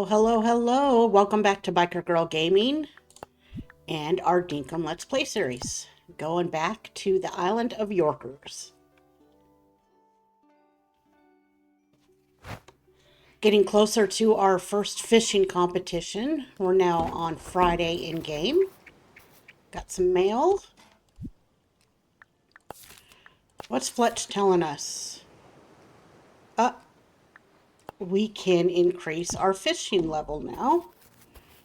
Hello, hello. Welcome back to Biker Girl Gaming and our Dinkum Let's Play series. Going back to the island of Yorkers. Getting closer to our first fishing competition. We're now on Friday in game. Got some mail. What's Fletch telling us? We can increase our fishing level now,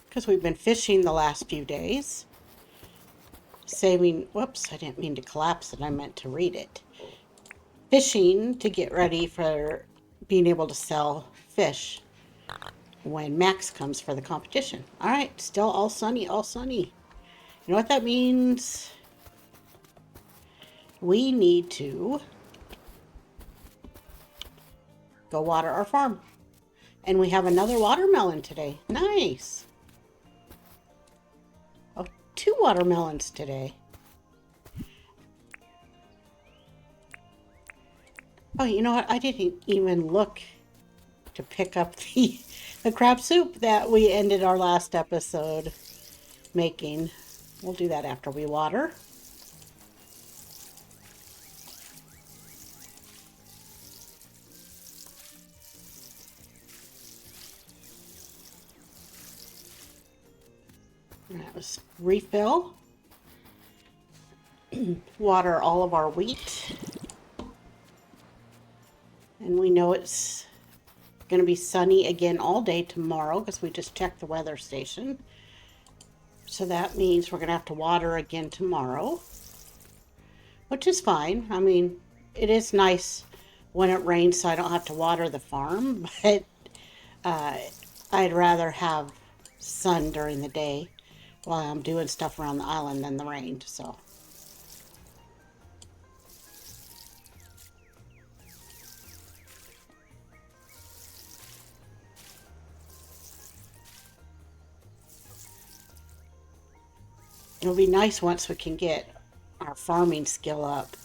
because we've been fishing the last few days. Saving, whoops, I didn't mean to collapse it, I meant to read it. Fishing to get ready for being able to sell fish when Max comes for the competition. Alright, still all sunny, all sunny. You know what that means? We need to go water our farm. And we have another watermelon today. Nice. Oh, 2 watermelons today. Oh, you know what? I didn't even look to pick up the crab soup that we ended our last episode making. We'll do that after we water. That was refill. Water all of our wheat. And we know it's going to be sunny again all day tomorrow because we just checked the weather station. So that means we're going to have to water again tomorrow, which is fine. I mean, it is nice when it rains so I don't have to water the farm, but I'd rather have sun during the day while I'm doing stuff around the island than the rain, so. It'll be nice once we can get our farming skill up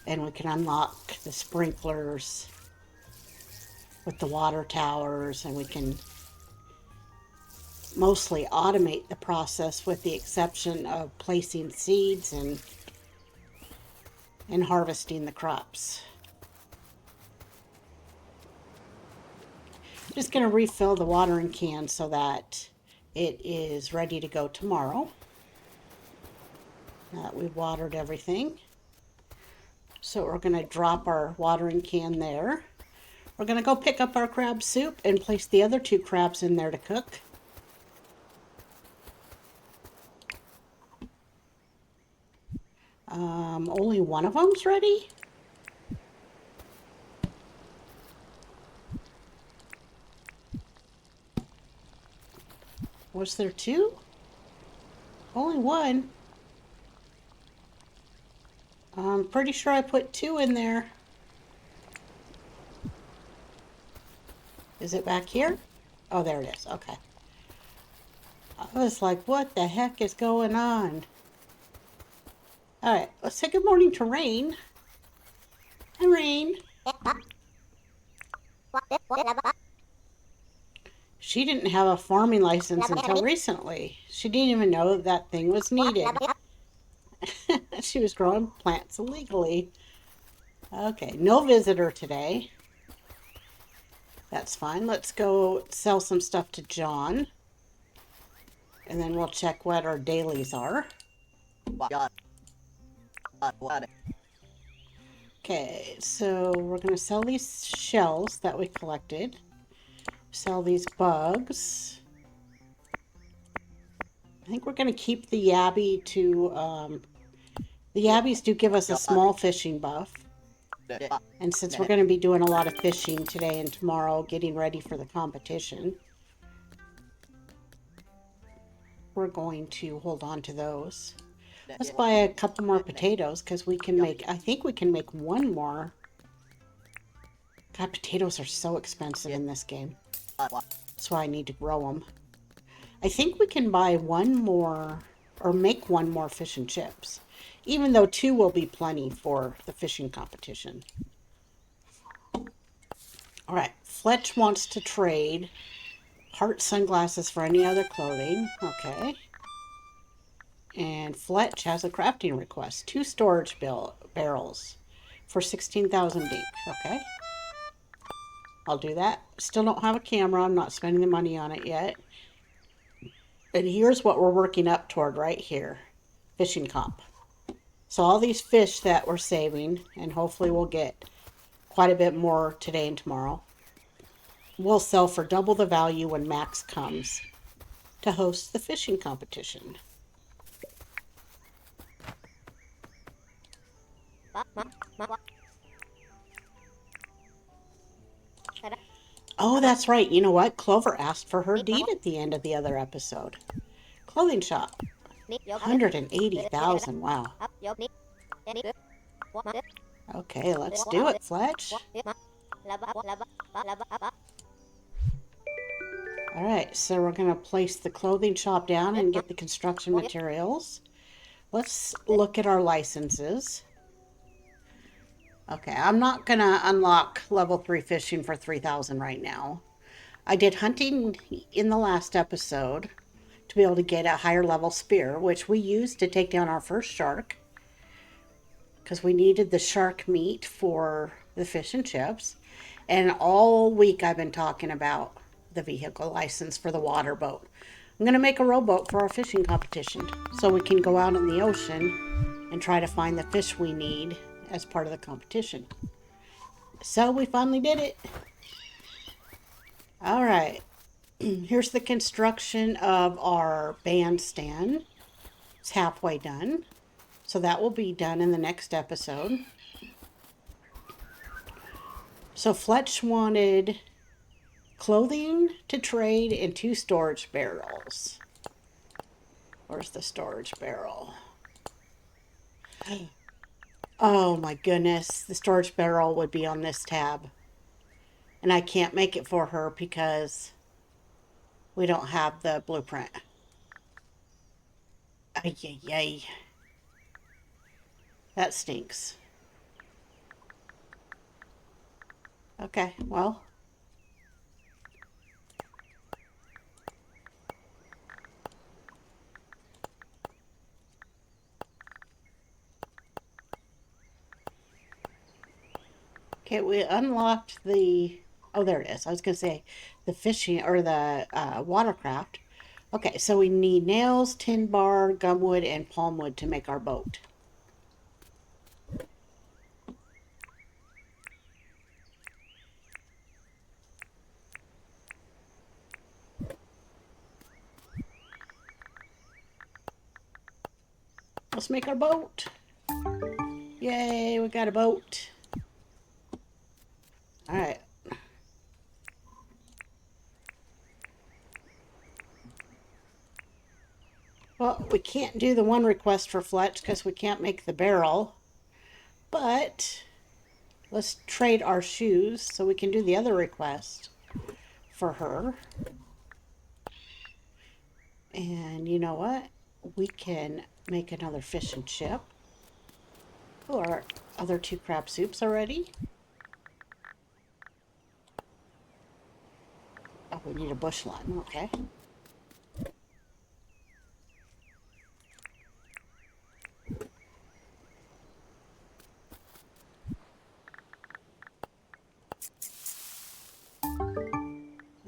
and we can unlock the sprinklers with the water towers, and we can mostly automate the process with the exception of placing seeds and harvesting the crops. Just going to refill the watering can so that it is ready to go tomorrow. Now that we've watered everything. So we're going to drop our watering can there. We're going to go pick up our crab soup and place the other 2 crabs in there to cook. Only one of them's ready? Was there 2? Only one. I'm pretty sure I put 2 in there. Is it back here? Oh, there it is. Okay. I was like, what the heck is going on? Alright, let's say good morning to Rain. Hi, Rain. She didn't have a farming license until recently. She didn't even know that thing was needed. She was growing plants illegally. Okay, no visitor today. That's fine. Let's go sell some stuff to John. And then we'll check what our dailies are. Okay, so we're going to sell these shells that we collected. Sell these bugs. I think we're going to keep the yabby to... the yabbies do give us a small fishing buff. And since we're going to be doing a lot of fishing today and tomorrow, getting ready for the competition, we're going to hold on to those. Let's buy a couple more potatoes because we can make, I think we can make 1 more. God, potatoes are so expensive in this game. That's why I need to grow them. I think we can buy 1 more, or make 1 more fish and chips. Even though 2 will be plenty for the fishing competition. Alright, Fletch wants to trade Heart sunglasses for any other clothing. Okay. And Fletch has a crafting request. 2 storage barrels for 16,000 deep. Okay. I'll do that. Still don't have a camera. I'm not spending the money on it yet. And here's what we're working up toward right here. Fishing comp. So all these fish that we're saving, and hopefully we'll get quite a bit more today and tomorrow, will sell for double the value when Max comes to host the fishing competition. Oh, that's right. You know what? Clover asked for her deed at the end of the other episode. Clothing shop. 180,000. Wow. Okay, let's do it, Fletch. Alright, so we're going to place the clothing shop down and get the construction materials. Let's look at our licenses. Okay, I'm not going to unlock level 3 fishing for 3,000 right now. I did hunting in the last episode to be able to get a higher level spear, which we used to take down our first shark, because we needed the shark meat for the fish and chips. And all week I've been talking about the vehicle license for the water boat. I'm going to make a rowboat for our fishing competition so we can go out in the ocean and try to find the fish we need as part of the competition. So we finally did it. All right. Here's the construction of our bandstand. It's halfway done. So that will be done in the next episode. So Fletch wanted clothing to trade and 2 storage barrels. Where's the storage barrel? Oh my goodness. The storage barrel would be on this tab. And I can't make it for her because we don't have the blueprint. Ay, ay, ay. That stinks. Okay, well. Okay, we unlocked the... Oh, there it is. I was going to say the fishing or the watercraft. Okay, so we need nails, tin bar, gumwood, and palm wood to make our boat. Let's make our boat. Yay, we got a boat. All right. Well, we can't do the one request for Fletch because we can't make the barrel. But let's trade our shoes so we can do the other request for her. And you know what? We can make another fish and chip. Oh, our other 2 crab soups already. Oh, we need a bush lime. Okay.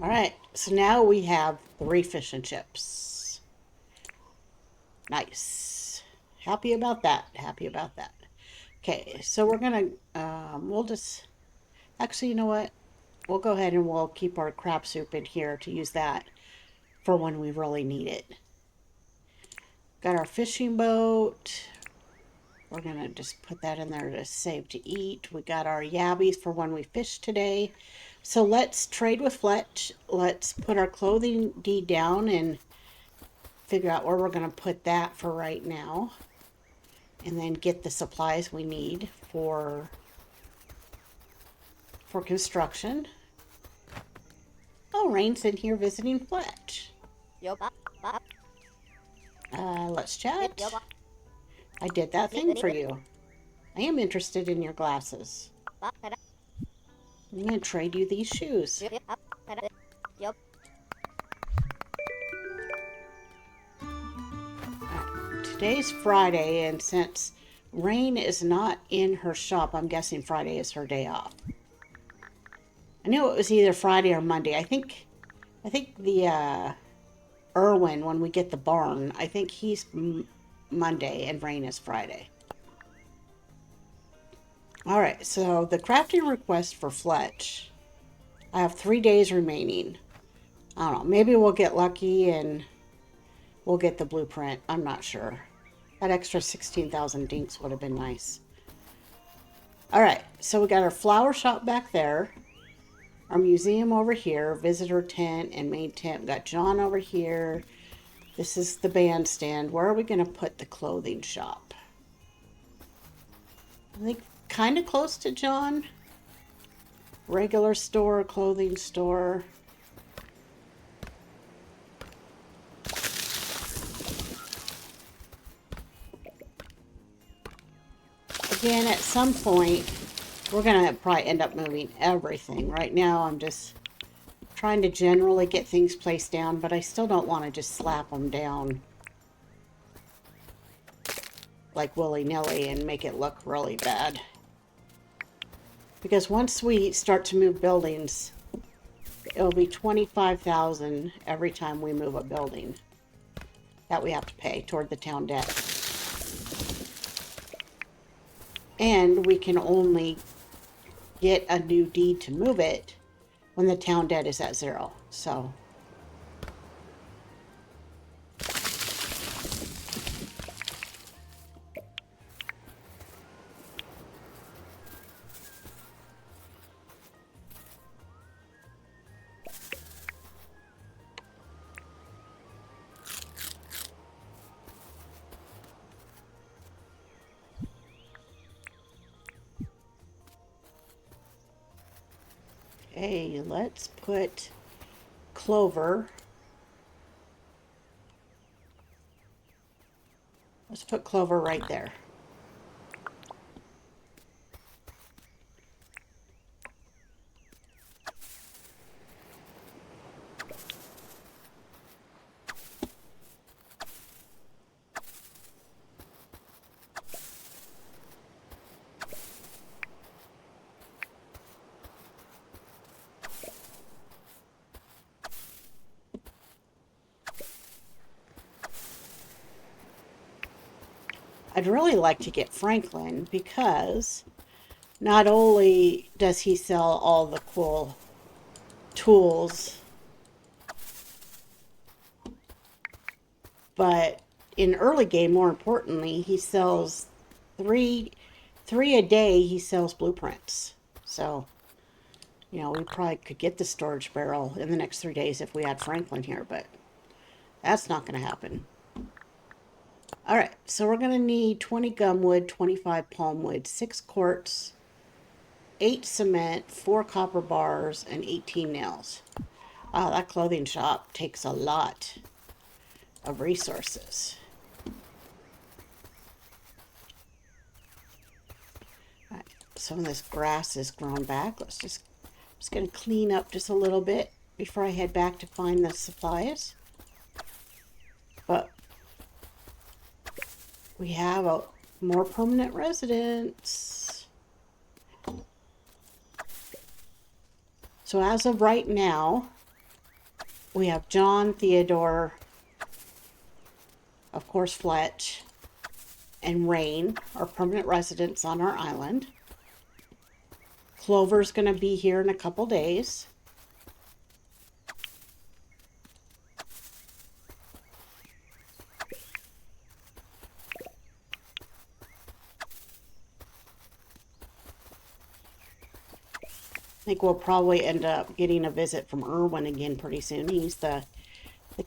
Alright, so now we have 3 fish and chips. Nice. Happy about that. Happy about that. Okay, so we're gonna, we'll just, actually, you know what? We'll go ahead and we'll keep our crab soup in here to use that for when we really need it. Got our fishing boat. We're going to just put that in there to save to eat. We got our yabbies for when we fish today. So let's trade with Fletch. Let's put our clothing deed down and figure out where we're going to put that for right now. And then get the supplies we need for construction. Oh, Rain's in here visiting Fletch. Let's chat. I did that thing for you. I am interested in your glasses. I'm going to trade you these shoes. Today's Friday, and since Rain is not in her shop, I'm guessing Friday is her day off. I knew it was either Friday or Monday. I think the Irwin, when we get the barn, I think he's Monday and Rain is Friday. All right, so the crafting request for Fletch. I have 3 days remaining. I don't know. Maybe we'll get lucky and we'll get the blueprint. I'm not sure. That extra 16,000 dinks would have been nice. All right, so we got our flower shop back there. Our museum over here, visitor tent and main tent. We got John over here. This is the bandstand. Where are we going to put the clothing shop? I think kind of close to John. Regular store, clothing store. Again, at some point, we're going to probably end up moving everything. Right now, I'm just trying to generally get things placed down, but I still don't want to just slap them down like willy-nilly and make it look really bad. Because once we start to move buildings, it'll be $25,000 every time we move a building that we have to pay toward the town debt. And we can only get a new deed to move it when the town debt is at 0. So okay, let's put Clover. Let's put Clover right there. I'd really like to get Franklin because not only does he sell all the cool tools, but in early game, more importantly, he sells three a day. He sells blueprints. So, you know, we probably could get the storage barrel in the next 3 days if we had Franklin here, but that's not going to happen. All right, so we're going to need 20 gumwood, 25 palmwood, 6 quartz, 8 cement, 4 copper bars, and 18 nails. Wow, that clothing shop takes a lot of resources. All right, some of this grass is grown back. I'm just going to clean up just a little bit before I head back to find the supplies. But we have a more permanent residents. So as of right now, we have John, Theodore, of course Fletch, and Rain are permanent residents on our island. Clover's going to be here in a couple days. I think we'll probably end up getting a visit from Irwin again pretty soon. He's the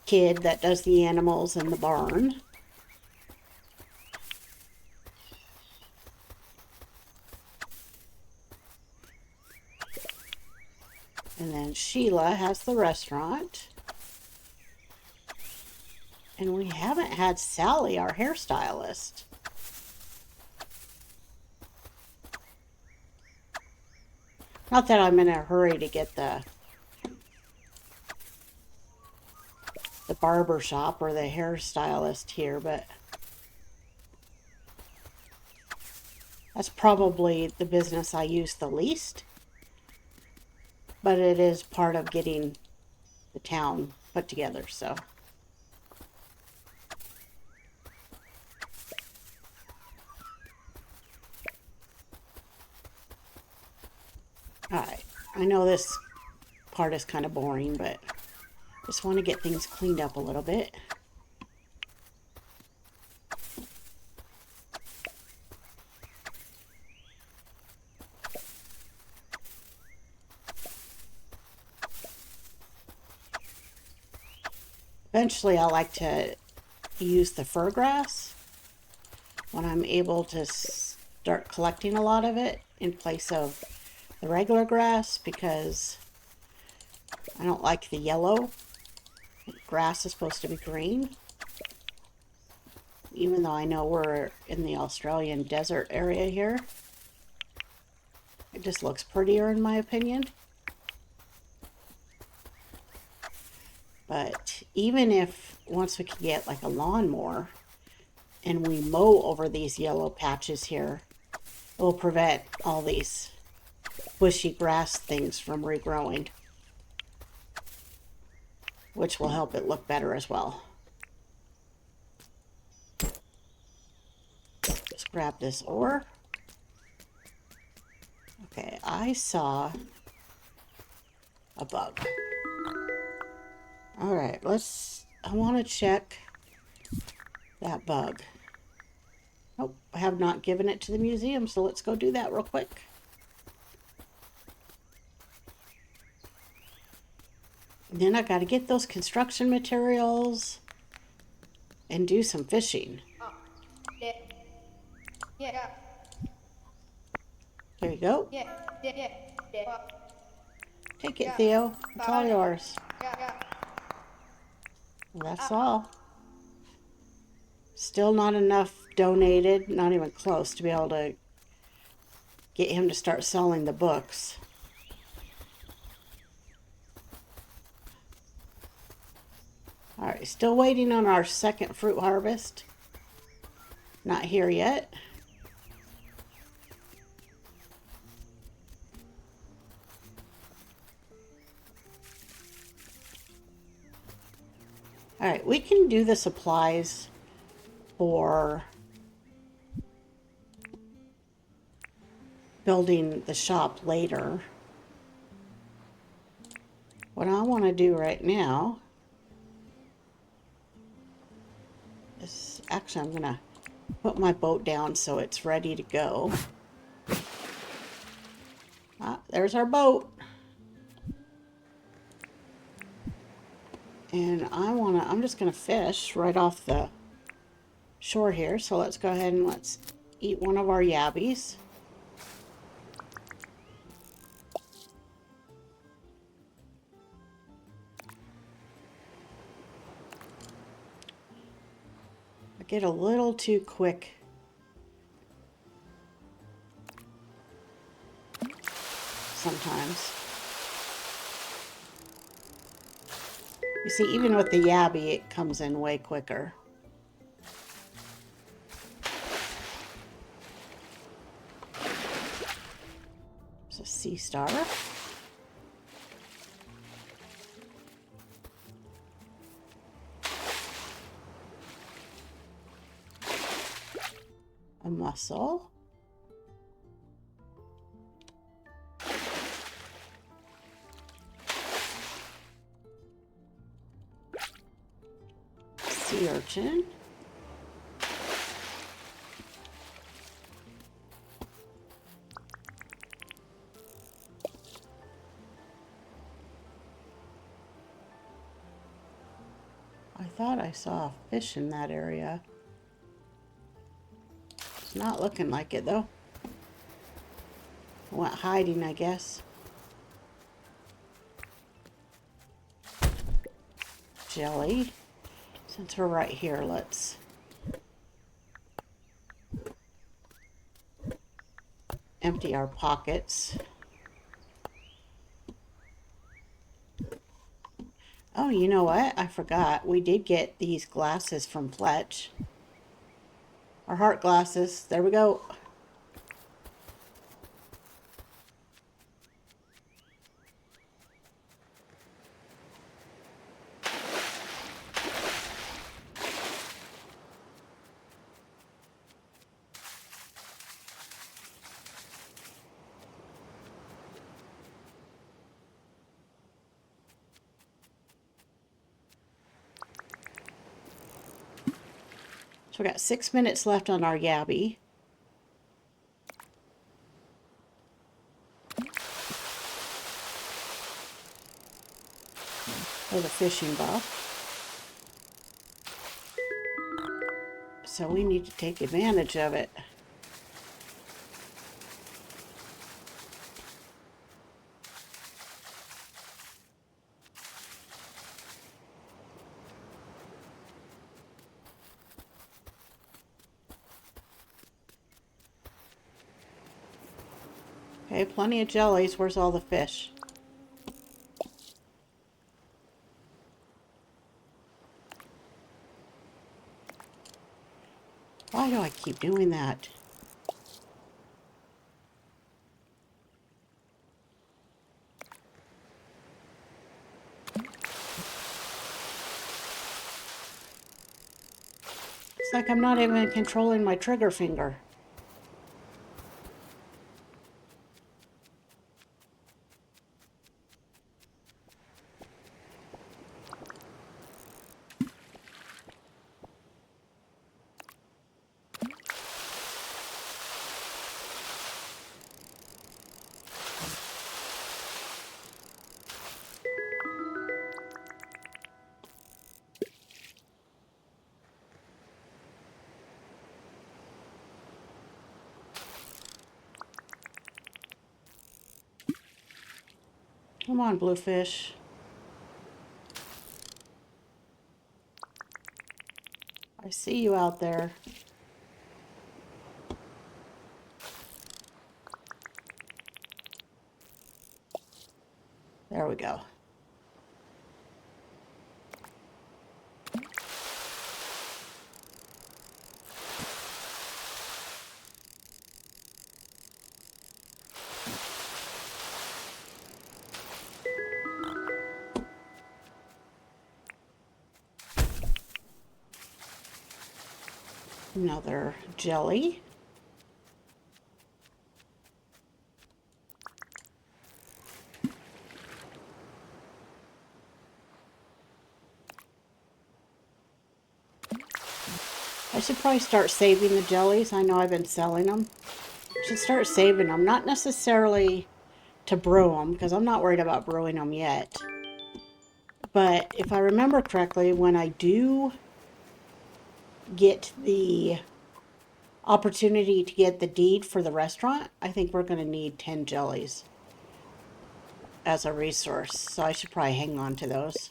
kid that does the animals in the barn. And then Sheila has the restaurant. And we haven't had Sally, our hairstylist. Not that I'm in a hurry to get the barber shop or the hairstylist here, but That's probably the business I use the least, but it is part of getting the town put together, so. Alright, I know this part is kind of boring, but just want to get things cleaned up a little bit. Eventually, I like to use the fir grass when I'm able to start collecting a lot of it in place of the regular grass, because I don't like the yellow. Grass is supposed to be green. Even though I know we're in the Australian desert area here. It just looks prettier in my opinion. But even if once we can get like a lawnmower and we mow over these yellow patches here, it will prevent all these bushy grass things from regrowing, which will help it look better as well. Just grab this ore. Okay, I saw a bug. Alright, I want to check that bug. Oh, I have not given it to the museum, so let's go do that real quick. And then I got to get those construction materials and do some fishing. Yeah. There you go. Yeah. Take it, Theo. It's all yours. Yeah. Well, that's all. Still not enough donated, not even close, to be able to get him to start selling the books. Alright, still waiting on our second fruit harvest. Not here yet. Alright, we can do the supplies for building the shop later. What I want to do right now is, actually, I'm going to put my boat down so it's ready to go. Ah, there's our boat. And I'm just going to fish right off the shore here. So let's go ahead and let's eat one of our yabbies. I get a little too quick sometimes. You see, even with the yabby, it comes in way quicker. There's a sea star. A mussel. Sea urchin. I thought I saw a fish in that area. It's not looking like it though. Went hiding, I guess. Jelly. Since we're right here, let's empty our pockets. Oh, you know what? I forgot. We did get these glasses from Fletch. Our heart glasses. There we go. So we got 6 minutes left on our yabby. Or the fishing buff. So we need to take advantage of it. Okay, plenty of jellies. Where's all the fish? Why do I keep doing that? It's like I'm not even controlling my trigger finger. Come on, bluefish. I see you out there. There we go. Another jelly. I should probably start saving the jellies. I know I've been selling them. I should start saving them. Not necessarily to brew them, because I'm not worried about brewing them yet. But if I remember correctly, when I do get the opportunity to get the deed for the restaurant, I think we're going to need 10 jellies as a resource. So I should probably hang on to those.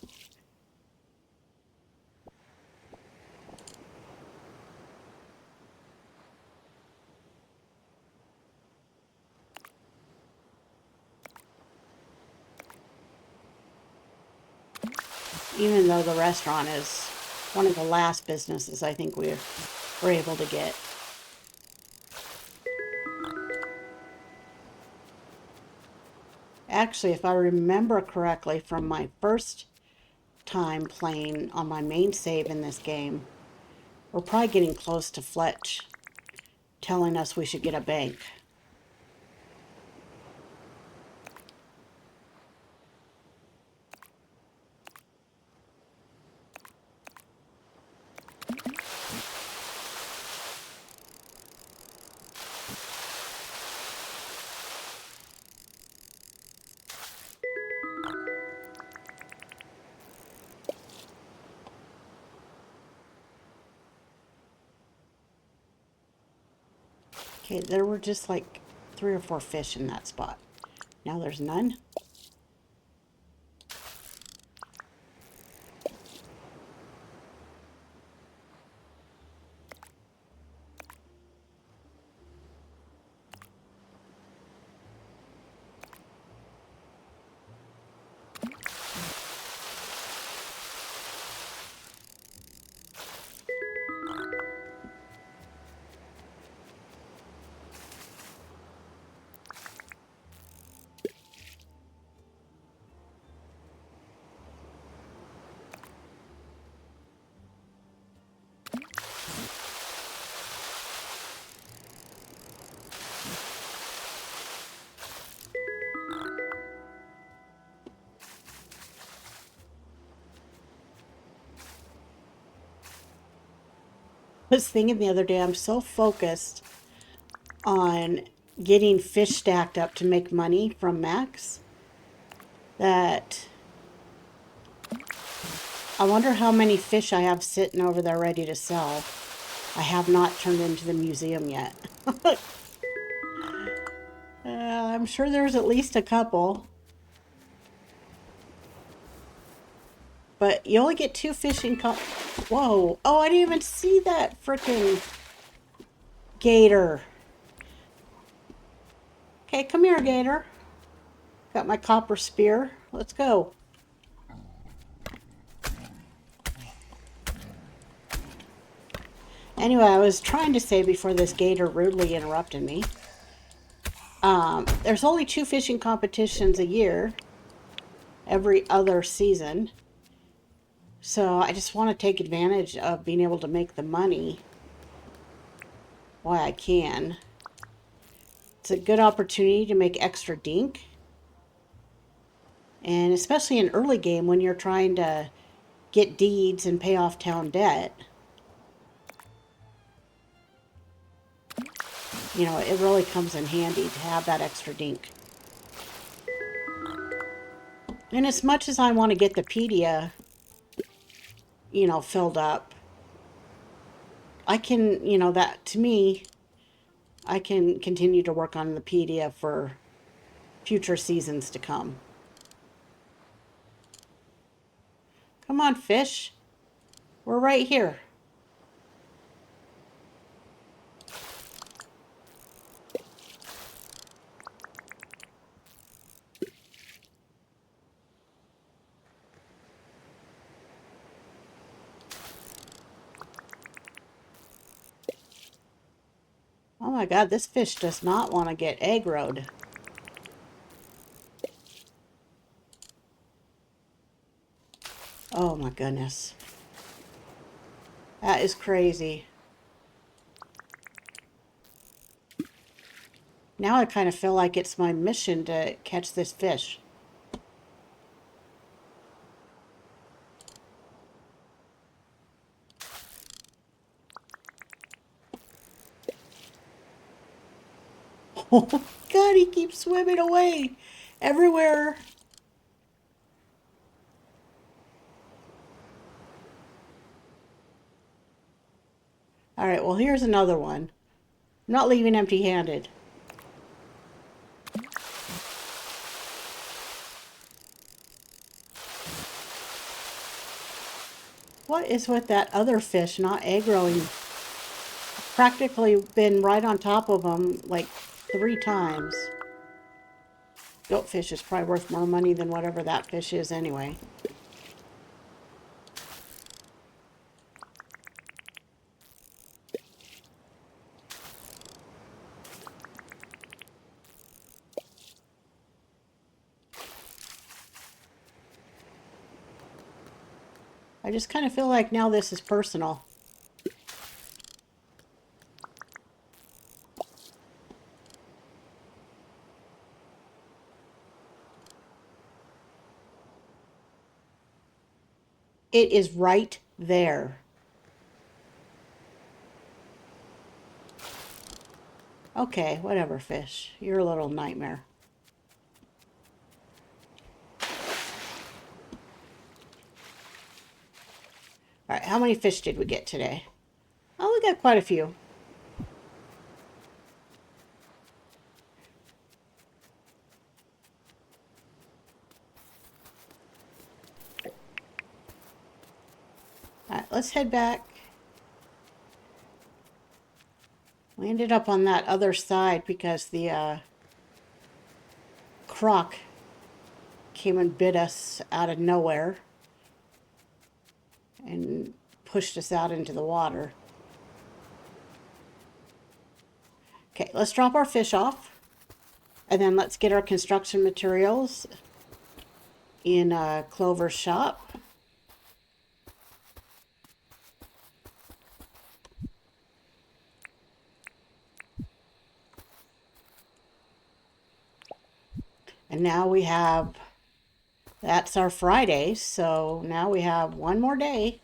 Even though the restaurant is one of the last businesses I think we're able to get. Actually, if I remember correctly from my first time playing on my main save in this game, we're probably getting close to Fletch telling us we should get a bank. Okay, there were just like 3 or 4 fish in that spot. Now there's none. was thinking the other day, I'm so focused on getting fish stacked up to make money from Max that I wonder how many fish I have sitting over there ready to sell. I have not turned into the museum yet. I'm sure there's at least a couple. But you only get 2 fishing Whoa. Oh, I didn't even see that frickin' gator. Okay, come here, gator. Got my copper spear. Let's go. Anyway, I was trying to say before this gator rudely interrupted me. There's only 2 fishing competitions a year, every other season. So I just want to take advantage of being able to make the money while I can. It's a good opportunity to make extra dink. And especially in early game when you're trying to get deeds and pay off town debt. You know, it really comes in handy to have that extra dink. And as much as I want to get the pedia, you know, filled up, I can, you know, that to me, I can continue to work on the pedia for future seasons to come. Come on, fish. We're right here. Oh my God, this fish does not want to get aggroed. Oh my goodness. That is crazy. Now I kind of feel like it's my mission to catch this fish. Oh God, he keeps swimming away everywhere. All right, well, here's another one. I'm not leaving empty-handed. What is with that other fish not aggroing? Practically been right on top of them like 3 times. Goatfish is probably worth more money than whatever that fish is anyway. I just kind of feel like now this is personal. It is right there. Okay, whatever, fish. You're a little nightmare. All right, how many fish did we get today? Oh, we got quite a few. All right, let's head back. We ended up on that other side because the croc came and bit us out of nowhere and pushed us out into the water. Okay, let's drop our fish off and then let's get our construction materials in Clover's shop. And now we have, that's our Friday, so now we have one more day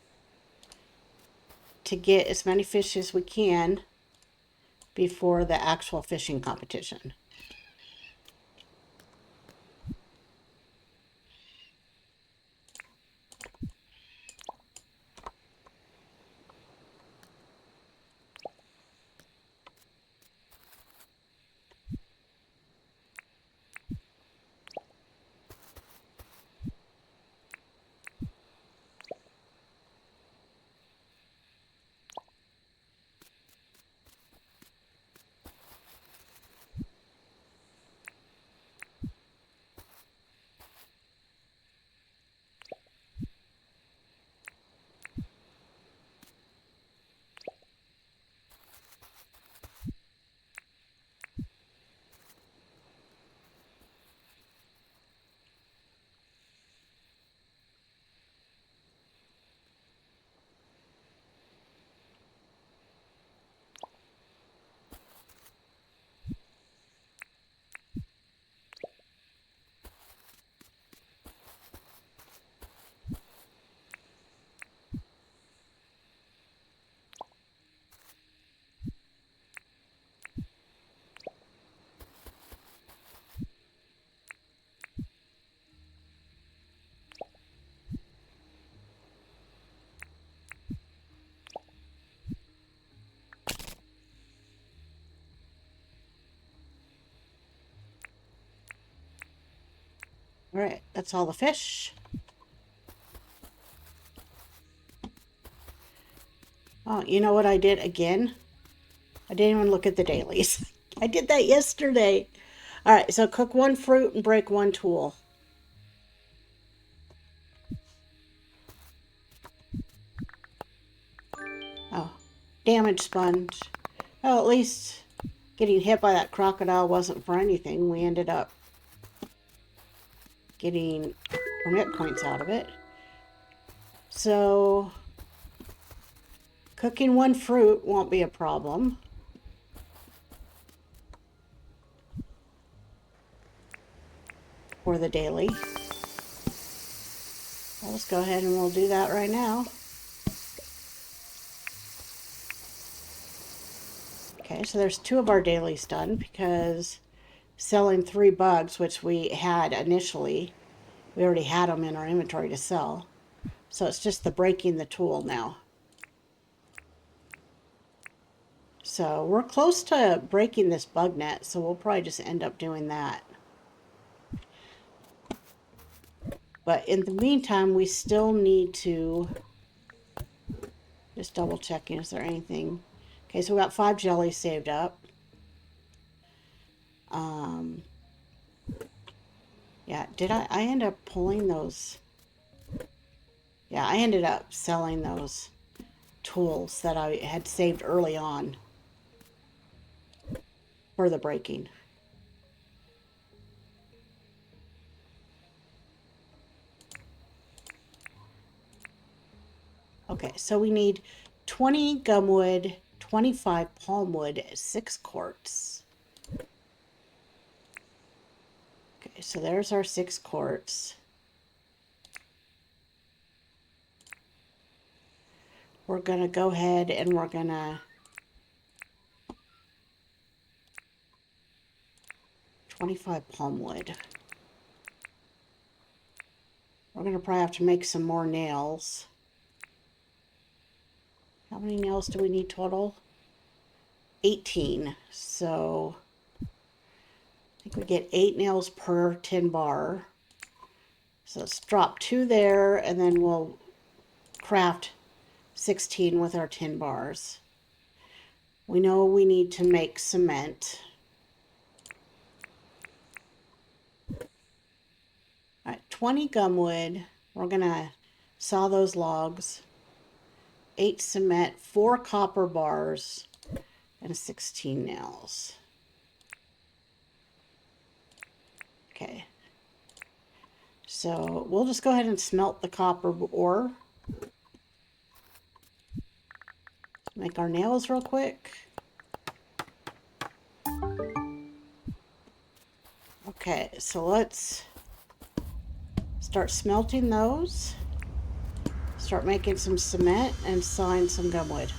to get as many fish as we can before the actual fishing competition. All right, that's all the fish. Oh, you know what I did again? I didn't even look at the dailies. I did that yesterday. All right, so cook one fruit and break one tool. Oh, damage sponge. Well, at least getting hit by that crocodile wasn't for anything. We ended up getting permit points out of it. So, cooking one fruit won't be a problem. For the daily. Well, let's go ahead and we'll do that right now. Okay, so there's 2 of our dailies done because selling 3 bugs, which we had initially, we already had them in our inventory to sell. So it's just the breaking the tool now. So we're close to breaking this bug net, so we'll probably just end up doing that. But in the meantime, we still need to just double checking, is there anything? Okay, so we got 5 jellies saved up. Yeah, did I end up pulling those? Yeah, I ended up selling those tools that I had saved early on for the breaking. Okay, so we need 20 gumwood, 25 palmwood, 6 quartz. Okay, so there's our 6 quartz. We're going to go ahead and we're going to 25 palmwood. We're going to probably have to make some more nails. How many nails do we need total? 18. So I think we get 8 nails per tin bar. So let's drop 2 there and then we'll craft 16 with our tin bars. We know we need to make cement. All right, 20 gumwood. We're going to saw those logs. 8 cement, 4 copper bars, and 16 nails. Okay. So we'll just go ahead and smelt the copper ore. Make our nails real quick. Okay, so let's start smelting those. Start making some cement and sawing some gumwood.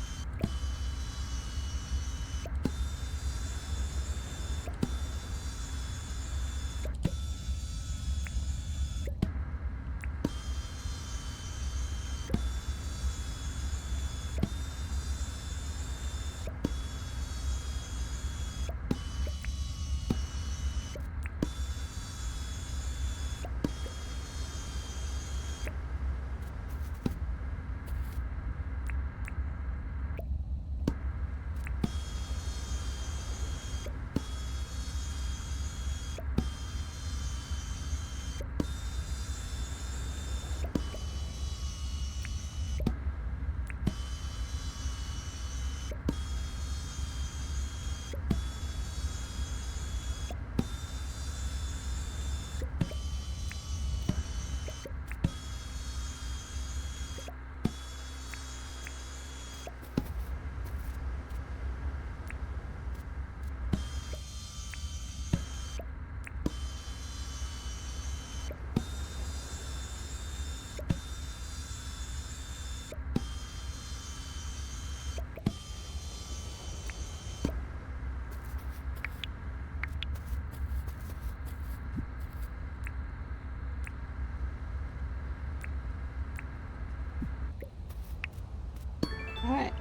Alright.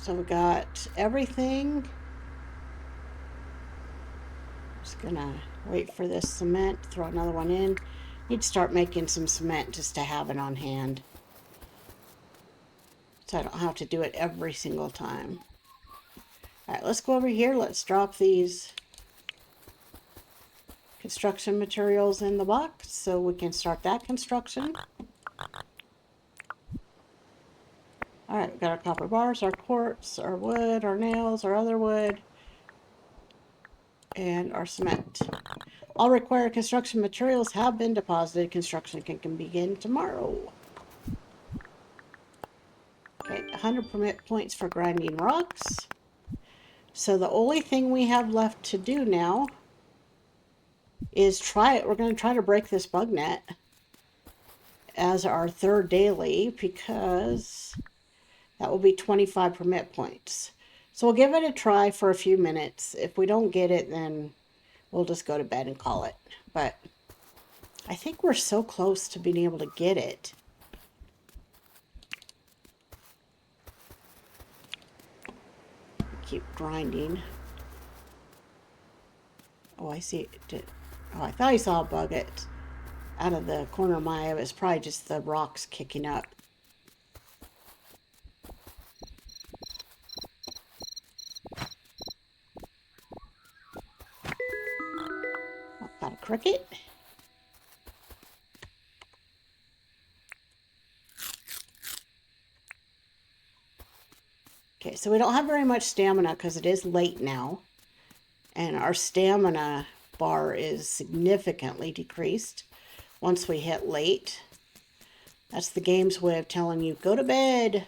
So we got everything. Just gonna wait for this cement, throw another one in. Need to start making some cement just to have it on hand, so I don't have to do it every single time. Alright, let's go over here. Let's drop these construction materials in the box so we can start that construction. Alright, we've got our copper bars, our quartz, our wood, our nails, our other wood, and our cement. All required construction materials have been deposited. Construction can begin tomorrow. Okay, 100 permit points for grinding rocks. So the only thing we have left to do now is try it. We're going to try to break this bug net as our third daily, because that will be 25 permit points. So we'll give it a try for a few minutes. If we don't get it, then we'll just go to bed and call it. But I think we're so close to being able to get it. Keep grinding. Oh, I see it. Oh, I thought I saw a bug out of the corner of my eye. It was probably just the rocks kicking up. Oh, got a cricket. Okay, so we don't have very much stamina because it is late now. And our stamina bar is significantly decreased once we hit late. That's the game's way of telling you, go to bed.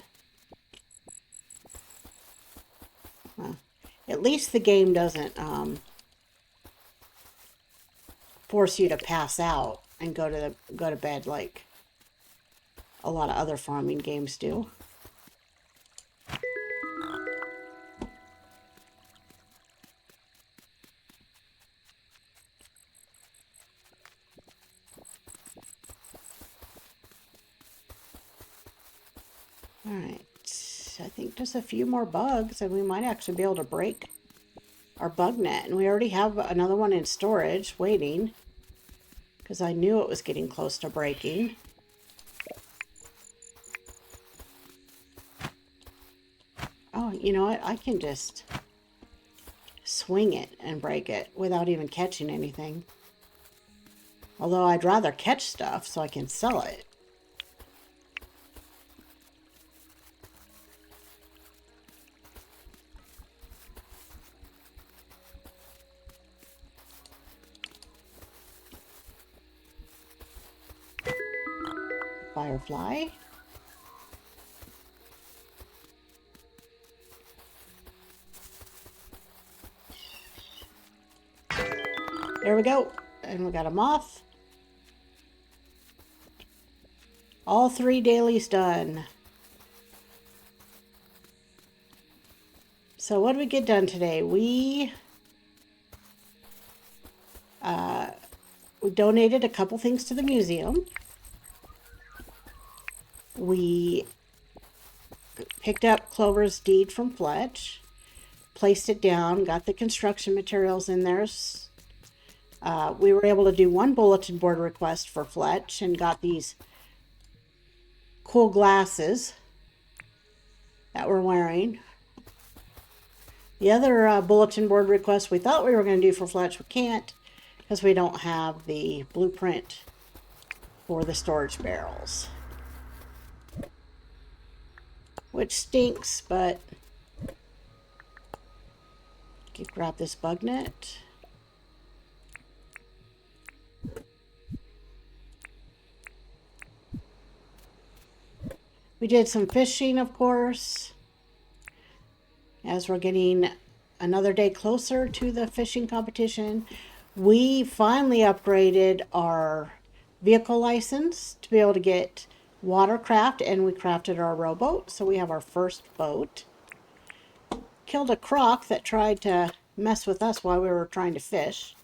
Well, at least the game doesn't force you to pass out and go to bed like a lot of other farming games do. Alright, I think just a few more bugs and we might actually be able to break our bug net. And we already have another one in storage waiting, because I knew it was getting close to breaking. Oh, you know what? I can just swing it and break it without even catching anything. Although I'd rather catch stuff so I can sell it. Firefly. There we go. And we got a moth. All 3 dailies done. So what did we get done today? We donated a couple things to the museum. We picked up Clover's deed from Fletch, placed it down, got the construction materials in there. We were able to do one bulletin board request for Fletch and got these cool glasses that we're wearing. The other bulletin board request we thought we were going to do for Fletch, we can't because we don't have the blueprint for the storage barrels. Which stinks, but grab this bug net. We did some fishing, of course, as we're getting another day closer to the fishing competition. We finally upgraded our vehicle license to be able to get watercraft, and we crafted our rowboat, so we have our first boat. Killed a croc that tried to mess with us while we were trying to fish.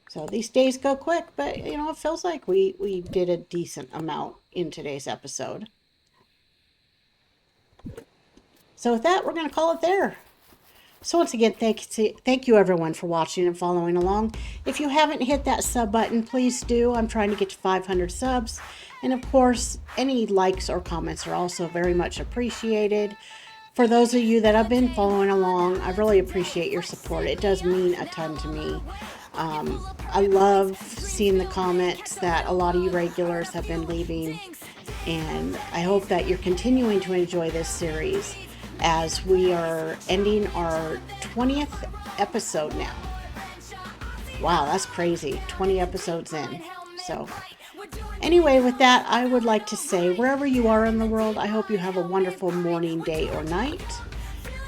So these days go quick, but you know, it feels like we did a decent amount in today's episode. So with that, we're going to call it there. So once again, thank you everyone for watching and following along. If you haven't hit that sub button, please do. I'm trying to get to 500 subs. And of course, any likes or comments are also very much appreciated. For those of you that have been following along, I really appreciate your support. It does mean a ton to me. I love seeing the comments that a lot of you regulars have been leaving. And I hope that you're continuing to enjoy this series as we are ending our 20th episode now. Wow, that's crazy. 20 episodes in. So anyway, with that, I would like to say, wherever you are in the world, I hope you have a wonderful morning, day, or night.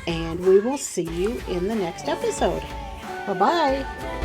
And we will see you in the next episode. Bye-bye.